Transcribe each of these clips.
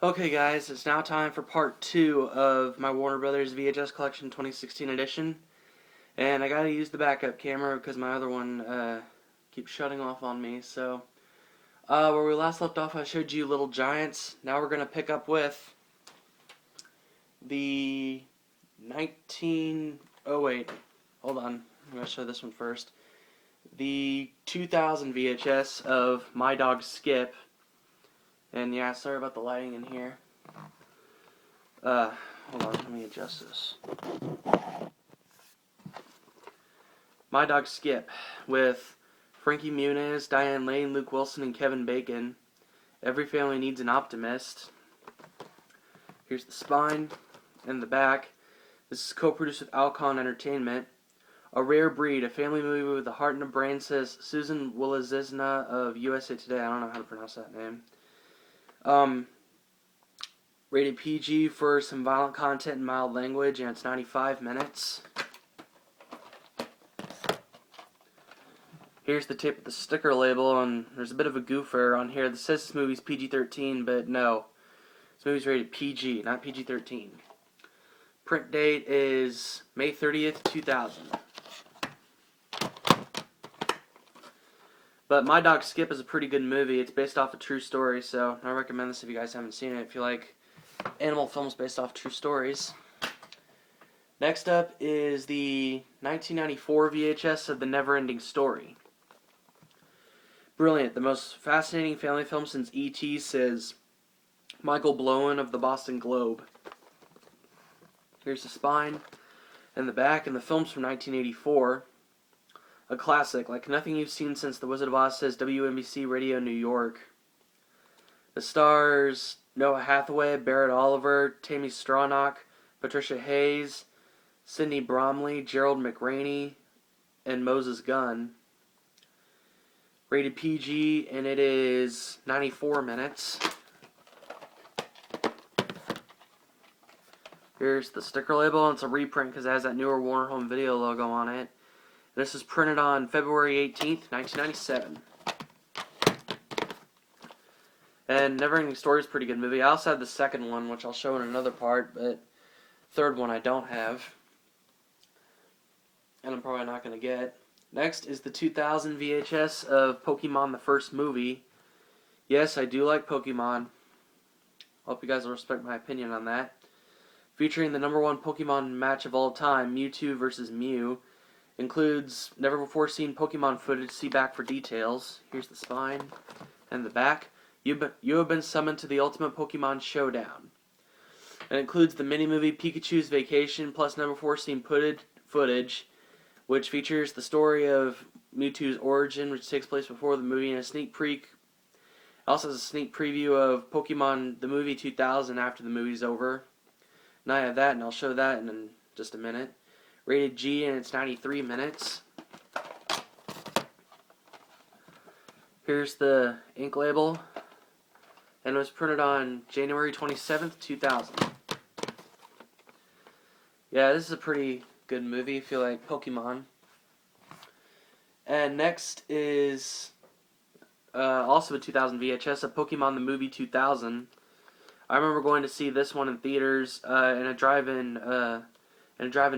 Okay guys, it's now time for part 2 of my Warner Brothers VHS collection 2016 edition. And I gotta use the backup camera because my other one keeps shutting off on me. So, where we last left off, I showed you Little Giants. Now we're gonna pick up with the oh wait, hold on, I'm gonna show this one first. The 2000 VHS of My Dog Skip. And yeah, sorry about the lighting in here. Hold on, let me adjust this. My Dog Skip with Frankie Muniz, Diane Lane, Luke Wilson, and Kevin Bacon. Every Family Needs an Optimist. Here's the spine and the back. This is co-produced with Alcon Entertainment. A Rare Breed, a family movie with a heart and a brain, says Susan Wolazizna of USA Today. I don't know how to pronounce that name. Rated PG for some violent content and mild language, and it's 95 minutes. Here's the tip of the sticker label, and there's a bit of a goofer on here that says this movie's PG-13, but no. This movie's rated PG, not PG-13. Print date is May 30th, 2000. But My Dog Skip is a pretty good movie. It's based off a true story, so I recommend this if you guys haven't seen it, if you like animal films based off true stories. Next up is the 1994 VHS of The Never-Ending Story. Brilliant. The most fascinating family film since E.T., says Michael Blowen of the Boston Globe. Here's the spine and the back, and the film's from 1984. A classic, like nothing you've seen since The Wizard of Oz, says WNBC Radio New York. The stars Noah Hathaway, Barrett Oliver, Tammy Stronach, Patricia Hayes, Sidney Bromley, Gerald McRaney, and Moses Gunn. Rated PG, and it is 94 minutes. Here's the sticker label, and it's a reprint because it has that newer Warner Home Video logo on it. This is printed on February 18th, 1997. And Never-Ending Story is a pretty good movie. I also have the second one, which I'll show in another part, but third one I don't have. And I'm probably not going to get. Next is the 2000 VHS of Pokemon the First Movie. Yes, I do like Pokemon. Hope you guys will respect my opinion on that. Featuring the #1 Pokemon match of all time, Mewtwo vs. Mew. Includes never-before-seen Pokemon footage. See back for details. Here's the spine and the back. You have been summoned to the Ultimate Pokemon Showdown. It includes the mini-movie Pikachu's Vacation, plus never-before-seen footage, which features the story of Mewtwo's origin, which takes place before the movie, and a sneak peek. It also has a sneak preview of Pokemon the Movie 2000 after the movie's over. And I have that, and I'll show that in just a minute. Rated G, and it's 93 minutes. Here's the ink label, and it was printed on January 27th, 2000. Yeah, this is a pretty good movie if you like Pokemon. And next is also a 2000 VHS of Pokemon the Movie 2000. I remember going to see this one in theaters in a drive-in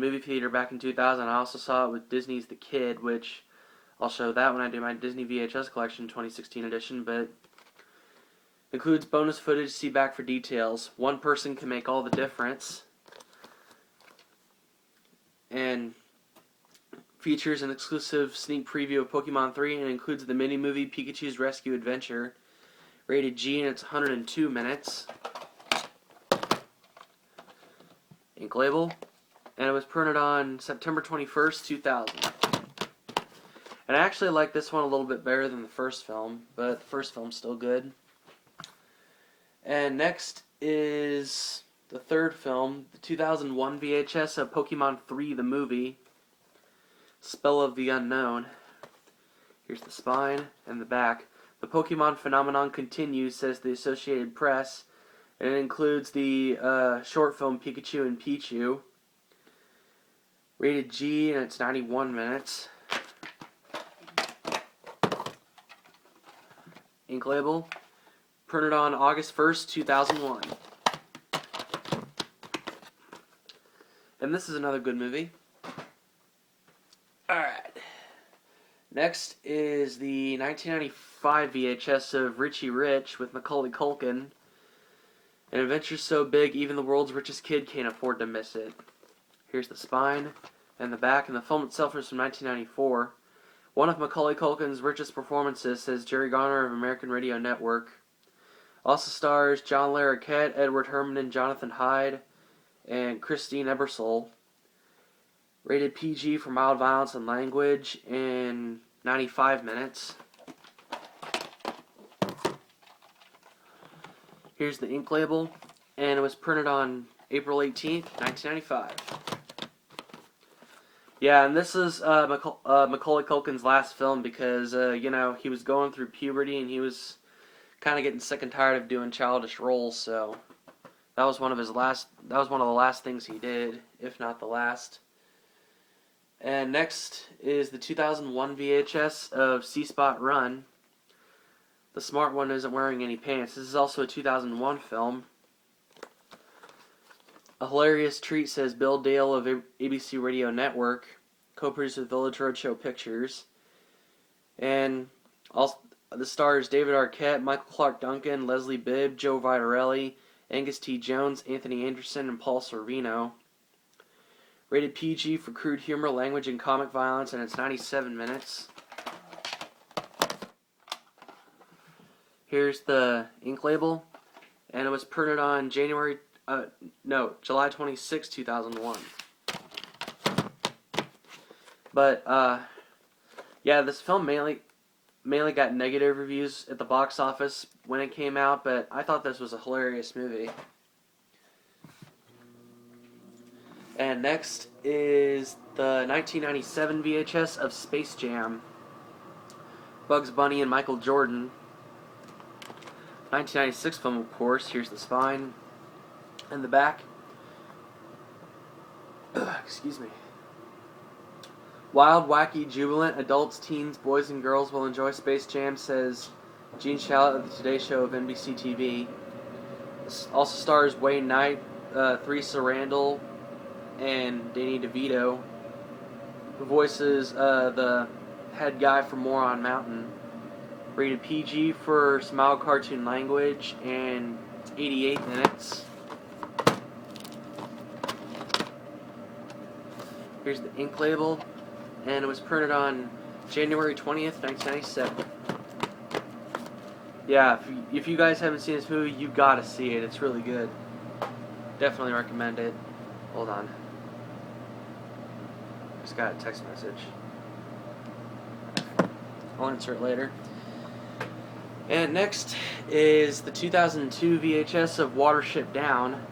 movie theater back in 2000. I also saw it with Disney's The Kid, which I'll show that when I do my Disney VHS collection 2016 edition, but includes bonus footage. See back for details. One person can make all the difference. And features an exclusive sneak preview of Pokemon 3 and includes the mini-movie Pikachu's Rescue Adventure. Rated G, and it's 102 minutes. Ink label. And it was printed on September 21st, 2000. And I actually like this one a little bit better than the first film, but the first film's still good. And next is the third film, the 2001 VHS of Pokemon 3 the Movie, Spell of the Unknown. Here's the spine and the back. The Pokemon phenomenon continues, says the Associated Press, and it includes the short film Pikachu and Pichu. Rated G, and it's 91 minutes. Ink label. printed on August 1st, 2001. And this is another good movie. Alright. Next is the 1995 VHS of Richie Rich with Macaulay Culkin. An adventure so big even the world's richest kid can't afford to miss it. Here's the spine and the back, and the film itself is from 1994. One of Macaulay Culkin's richest performances, says Jerry Garner of American Radio Network. Also stars John Larroquette, Edward Herrmann, and Jonathan Hyde, and Christine Ebersole. Rated PG for mild violence and language in 95 minutes. Here's the ink label, and it was printed on April 18th, 1995. Yeah, and this is Macaulay Culkin's last film because, he was going through puberty and he was kind of getting sick and tired of doing childish roles, so that was one of the last things he did, if not the last. And next is the 2001 VHS of C-Spot Run. The smart one isn't wearing any pants. This is also a 2001 film. A hilarious treat, says Bill Dale of ABC Radio Network, co-produced with Village Roadshow Pictures. And also, the stars David Arquette, Michael Clark Duncan, Leslie Bibb, Joe Vitarelli, Angus T. Jones, Anthony Anderson, and Paul Sorvino. Rated PG for crude humor, language, and comic violence, and it's 97 minutes. Here's the ink label, and it was printed on July 26, 2001. But, this film mainly got negative reviews at the box office when it came out, but I thought this was a hilarious movie. And next is the 1997 VHS of Space Jam. Bugs Bunny and Michael Jordan. 1996 film, of course. Here's the spine and the back. Excuse me. Wild, wacky, jubilant, adults, teens, boys, and girls will enjoy Space Jam, says Gene Shalit of the Today Show of NBC TV. This also stars Wayne Knight, Theresa Randall, and Danny DeVito, who voices the head guy from Moron Mountain. Rated PG for some mild cartoon language, and it's 88 minutes. Here's the ink label, and it was printed on January 20th, 1997. Yeah, if you guys haven't seen this movie, you gotta see it. It's really good. Definitely recommend it. Hold on. Just got a text message. I'll answer it later. And next is the 2002 VHS of Watership Down.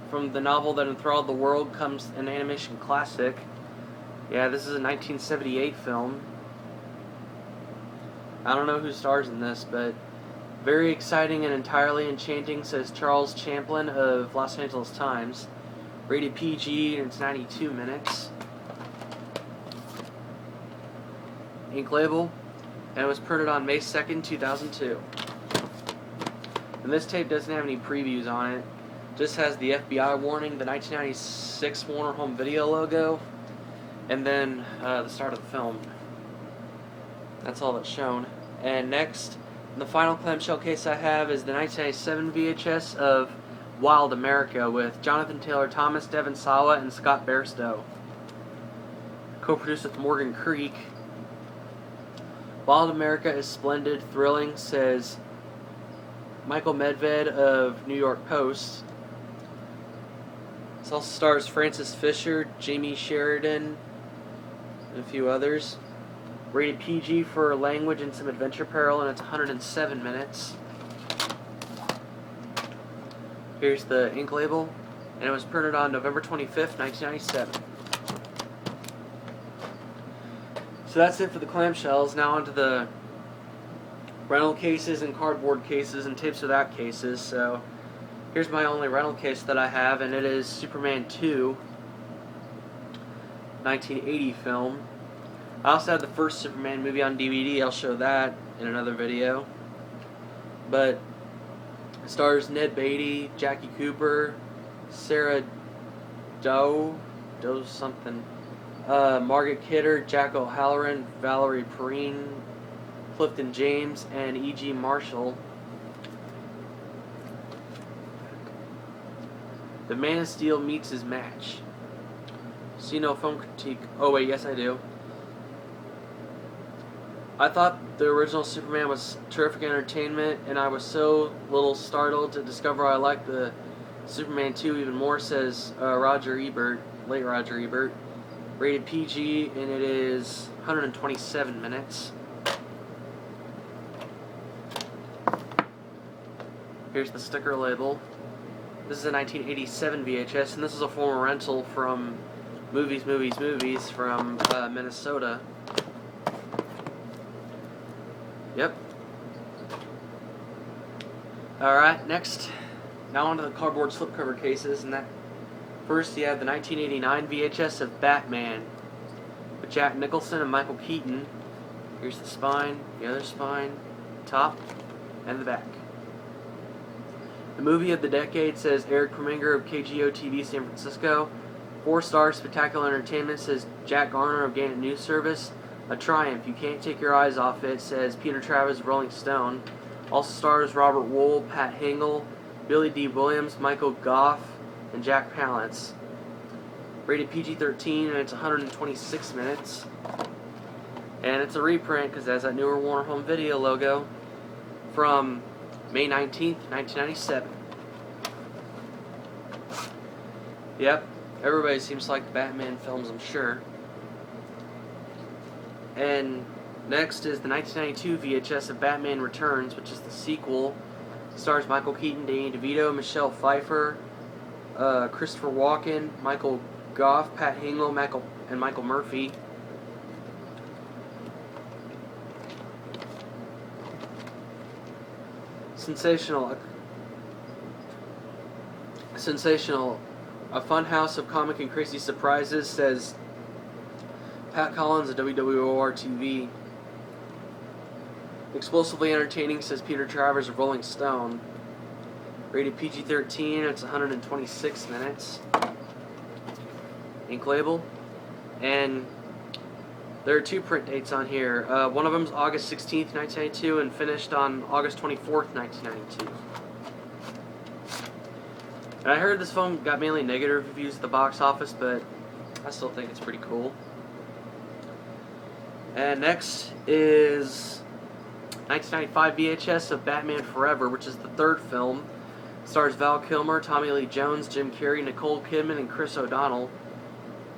From the novel that enthralled the world comes an animation classic. Yeah, this is a 1978 film. I don't know who stars in this, but very exciting and entirely enchanting, says Charles Champlin of Los Angeles Times. Rated PG, and it's 92 minutes. Ink label, and it was printed on May 2nd, 2002. And this tape doesn't have any previews on it. Just has the FBI warning, the 1996 Warner Home Video logo, and then the start of the film. That's all that's shown. And next, the final clamshell case I have is the 1997 VHS of Wild America with Jonathan Taylor Thomas, Devin Sawa, and Scott Bairstow. Co-produced with Morgan Creek. Wild America is splendid, thrilling, says Michael Medved of New York Post. This also stars Francis Fisher, Jamie Sheridan, and a few others. Rated PG for language and some adventure peril, and it's 107 minutes. Here's the ink label, and it was printed on November 25th, 1997. So that's it for the clamshells. Now onto the rental cases and cardboard cases and tapes without cases. So here's my only rental case that I have, and it is Superman 2, 1980 film. I also have the first Superman movie on DVD. I'll show that in another video. But Stars Ned Beatty, Jackie Cooper, Sarah Doe something, Margaret Kidder, Jack O'Halloran, Valerie Perrine, Clifton James, and E.G. Marshall. The Man of Steel meets his match. See no film critique. Oh wait, yes I do. I thought the original Superman was terrific entertainment, and I was so little startled to discover I liked the Superman 2 even more, says Roger Ebert, late Roger Ebert. Rated PG, and it is 127 minutes. Here's the sticker label. This is a 1987 VHS, and this is a former rental from Movies from Minnesota. Yep. Alright, next. Now onto the cardboard slipcover cases, and that first you have the 1989 VHS of Batman with Jack Nicholson and Michael Keaton. Here's the spine, the other spine, top, and the back. The movie of the decade, says Eric Preminger of KGO TV San Francisco. 4 stars, spectacular entertainment, says Jack Garner of Gannett News Service. A triumph, you can't take your eyes off it, says Peter Travis of Rolling Stone. Also stars Robert Wool, Pat Hingle, Billy D. Williams, Michael Goff, and Jack Palance. Rated PG-13, and it's 126 minutes. And it's a reprint because it has that newer Warner Home Video logo from May 19th, 1997. Yep, everybody seems to like the Batman films, I'm sure. And next is the 1992 VHS of Batman Returns, which is the sequel. It stars Michael Keaton, Danny DeVito, Michelle Pfeiffer, Christopher Walken, Michael Goff, Pat Hingle, and Michael Murphy. Sensational. A fun house of comic and crazy surprises, says Pat Collins of WWOR TV. Explosively entertaining, says Peter Travers of Rolling Stone. Rated PG-13, it's 126 minutes. Ink label. And there are 2 print dates on here. One of them is August 16th, 1992, and finished on August 24th, 1992. And I heard this film got mainly negative reviews at the box office, but I still think it's pretty cool. And next is 1995 VHS of Batman Forever, which is the 3rd film. It stars Val Kilmer, Tommy Lee Jones, Jim Carrey, Nicole Kidman, and Chris O'Donnell.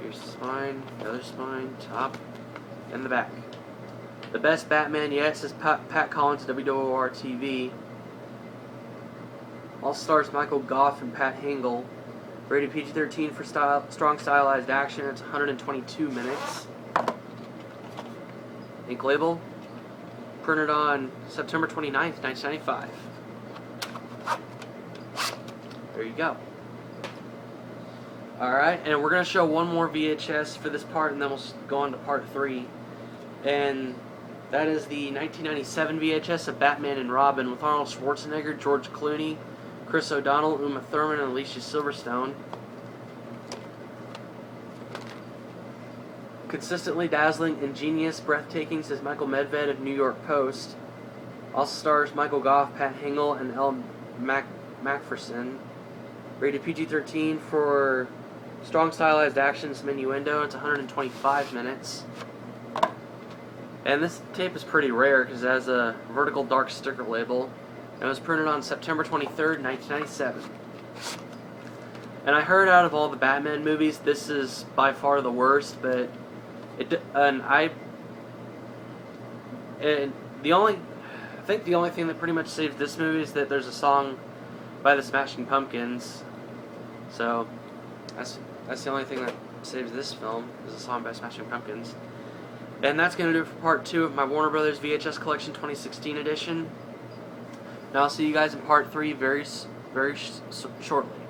Here's the spine, the other spine, top, and the back. The best Batman yet, says Pat Collins of WWOR TV. All stars Michael Goff and Pat Hingle. Rated PG-13 for strong stylized action. It's 122 minutes. Ink label. Printed on September 29th, 1995. There you go. Alright, and we're going to show one more VHS for this part, and then we'll go on to part 3. And that is the 1997 VHS of Batman and Robin with Arnold Schwarzenegger, George Clooney, Chris O'Donnell, Uma Thurman, and Alicia Silverstone. Consistently dazzling, ingenious, breathtaking, says Michael Medved of New York Post. Also stars Michael Goff, Pat Hingle, and Elle Macpherson. Rated PG-13 for strong stylized action, some innuendo. It's 125 minutes. And this tape is pretty rare because it has a vertical dark sticker label. And it was printed on September 23rd, 1997. And I heard out of all the Batman movies, this is by far the worst, but I think the only thing that pretty much saves this movie is that there's a song by the Smashing Pumpkins. So that's the only thing that saves this film, is a song by Smashing Pumpkins. And that's going to do it for part 2 of my Warner Brothers VHS Collection 2016 edition. Now I'll see you guys in part 3 very shortly.